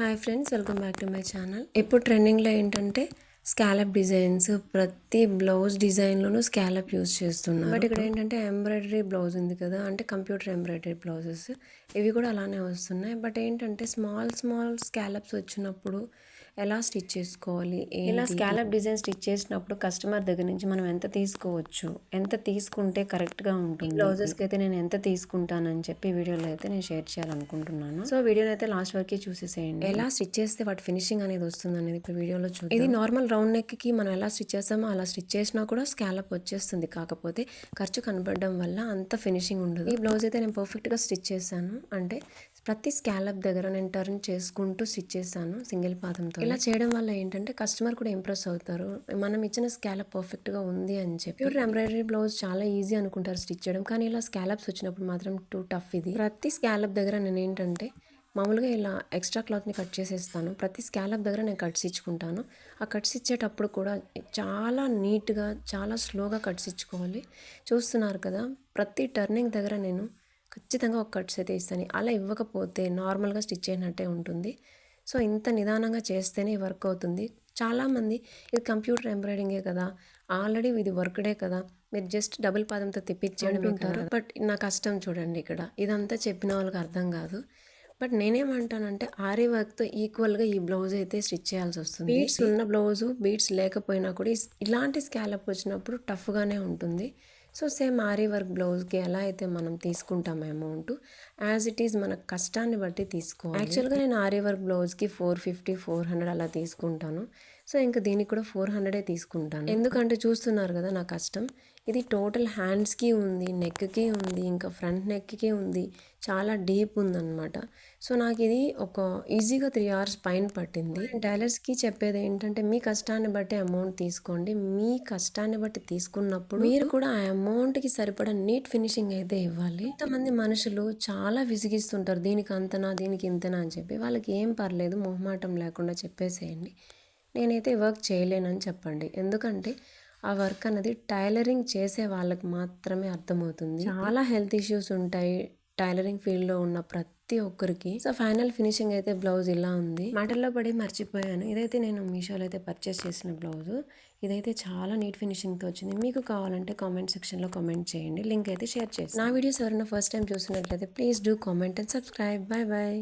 Hi friends, welcome back to my channel. ఇప్పుడు ట్రెండింగ్లో ఏంటంటే స్కాలప్ డిజైన్స్, ప్రతి బ్లౌజ్ డిజైన్లోనూ స్కాలప్ యూజ్ చేస్తున్నారు. బట్ ఇక్కడ ఏంటంటే ఎంబ్రాయిడరీ బ్లౌజ్ ఉంది కదా, అంటే కంప్యూటర్ ఎంబ్రాయిడరీ బ్లౌజెస్ ఇవి కూడా అలానే వస్తున్నాయి. బట్ ఏంటంటే స్మాల్ స్కాలప్స్ వచ్చినప్పుడు ఎలా స్టిచ్ చేసుకోవాలి, ఇలా స్కాలప్ డిజైన్ స్టిచ్ చేసినప్పుడు కస్టమర్ దగ్గర నుంచి మనం ఎంత తీసుకోవచ్చు, ఎంత తీసుకుంటే కరెక్ట్గా ఉంటుంది, బ్లౌజెస్కి అయితే నేను ఎంత తీసుకుంటానని చెప్పి వీడియోలో అయితే నేను షేర్ చేయాలనుకుంటున్నాను. సో వీడియోని అయితే లాస్ట్ వరకు చూసేసేయండి. ఎలా స్టిచ్ చేస్తే వాటి ఫినిషింగ్ అనేది వస్తుంది అనేది ఇప్పుడు వీడియోలో చూద్దాం. ఇది నార్మల్ రౌండ్ నెక్కి మనం ఎలా స్టిచ్ చేస్తామో అలా స్టిచ్ చేసినా కూడా స్కాలప్ వచ్చేస్తుంది. కాకపోతే ఖర్చు కనబడడం వల్ల అంత ఫినిషింగ్ ఉండదు. ఈ బ్లౌజ్ అయితే నేను పర్ఫెక్ట్గా స్టిచ్ చేశాను. అంటే ప్రతి స్కాలప్ దగ్గర నేను టర్న్ చేసుకుంటూ స్టిచ్ చేశాను సింగిల్ పాదంతో. ఇలా చేయడం వల్ల ఏంటంటే కస్టమర్ కూడా ఇంప్రెస్ అవుతారు, మనం ఇచ్చిన స్కాలప్ పర్ఫెక్ట్గా ఉంది అని చెప్పి. ప్యూర్ ఎంబ్రాయిడరీ బ్లౌజ్ చాలా ఈజీ అనుకుంటారు స్టిచ్ చేయడం, కానీ ఇలా స్కాలప్స్ వచ్చినప్పుడు మాత్రం టూ టఫ్. ఇది ప్రతి స్కాలప్ దగ్గర నేను ఏంటంటే మామూలుగా ఇలా ఎక్స్ట్రా క్లాత్ని కట్ చేసేస్తాను. ప్రతి స్కాలప్ దగ్గర నేను కట్స్ ఇచ్చుకుంటాను. ఆ కట్స్ ఇచ్చేటప్పుడు కూడా చాలా నీట్గా, చాలా స్లోగా కట్స్ ఇచ్చుకోవాలి. చూస్తున్నారు కదా, ప్రతి టర్నింగ్ దగ్గర నేను ఖచ్చితంగా ఒక కట్స్ అయితే ఇస్తాను. అలా ఇవ్వకపోతే నార్మల్గా స్టిచ్ అయినట్టే ఉంటుంది. సో ఇంత నిదానంగా చేస్తేనే వర్క్ అవుతుంది. చాలామంది ఇది కంప్యూటర్ ఎంబ్రాయిడింగే కదా, ఆల్రెడీ ఇది వర్క్డే కదా, మీరు జస్ట్ డబుల్ పాదంతో తిప్పించేయడం ఉంటారు. బట్ నా కష్టం చూడండి, ఇక్కడ ఇదంతా చెప్పిన వాళ్ళకి అర్థం కాదు. బట్ నేనేమంటానంటే ఆరీ వర్క్తో ఈక్వల్గా ఈ బ్లౌజ్ అయితే స్టిచ్ చేయాల్సి వస్తుంది. బీడ్స్ ఉన్న బ్లౌజు బీడ్స్ లేకపోయినా కూడా ఇలాంటి స్కాలప్ వచ్చినప్పుడు టఫ్గానే ఉంటుంది. సో సేమ్ ఆరీ వర్క్ బ్లౌజ్కి ఎలా అయితే మనం తీసుకుంటాం అమౌంట్, యాజ్ ఇట్ ఈజ్ మన కష్టాన్ని బట్టి తీసుకోవాలి. యాక్చువల్గా నేను ఆరీ వర్క్ బ్లౌజ్కి 450, 400 అలా తీసుకుంటాను. సో ఇంకా దీనికి కూడా 400 తీసుకుంటాను. ఎందుకంటే చూస్తున్నారు కదా నా కష్టం. ఇది టోటల్ హ్యాండ్స్కి ఉంది, నెక్కి ఉంది, ఇంకా ఫ్రంట్ నెక్కి ఉంది, చాలా డీప్ ఉందన్నమాట. సో నాకు ఇది ఒక ఈజీగా 3 hours పైన పట్టింది. టైలర్స్కి చెప్పేది ఏంటంటే మీ కష్టాన్ని బట్టి అమౌంట్ తీసుకోండి. మీ కష్టాన్ని బట్టి తీసుకున్నప్పుడు మీరు కూడా ఆ అమౌంట్కి సరిపడా నీట్ ఫినిషింగ్ అయితే ఇవ్వాలి. కొంతమంది మనుషులు చాలా విసిగిస్తుంటారు, దీనికి అంతనా, దీనికి ఇంతనా అని చెప్పి. వాళ్ళకి ఏం పర్లేదు, మొహమాటం లేకుండా చెప్పేసేయండి, నేనైతే వర్క్ చేయలేనని చెప్పండి. ఎందుకంటే ఆ వర్క్ అనేది టైలరింగ్ చేసే వాళ్ళకి మాత్రమే అర్థమవుతుంది. చాలా హెల్త్ ఇష్యూస్ ఉంటాయి టైలరింగ్ ఫీల్డ్లో ఉన్న ప్రతి ఒక్కరికి. సో ఫైనల్ ఫినిషింగ్ అయితే బ్లౌజ్ ఇలా ఉంది. మాటల్లో పడి మర్చిపోయాను, ఇదైతే నేను మీషోలో అయితే పర్చేస్ చేసిన బ్లౌజ్. ఇదైతే చాలా నీట్ ఫినిషింగ్తో వచ్చింది. మీకు కావాలంటే కామెంట్ సెక్షన్లో కామెంట్ చేయండి, లింక్ అయితే షేర్ చేస్తాను. నా వీడియోస్ ఎవరైనా ఫస్ట్ టైం చూసినట్లయితే please do comment and subscribe. Bye bye.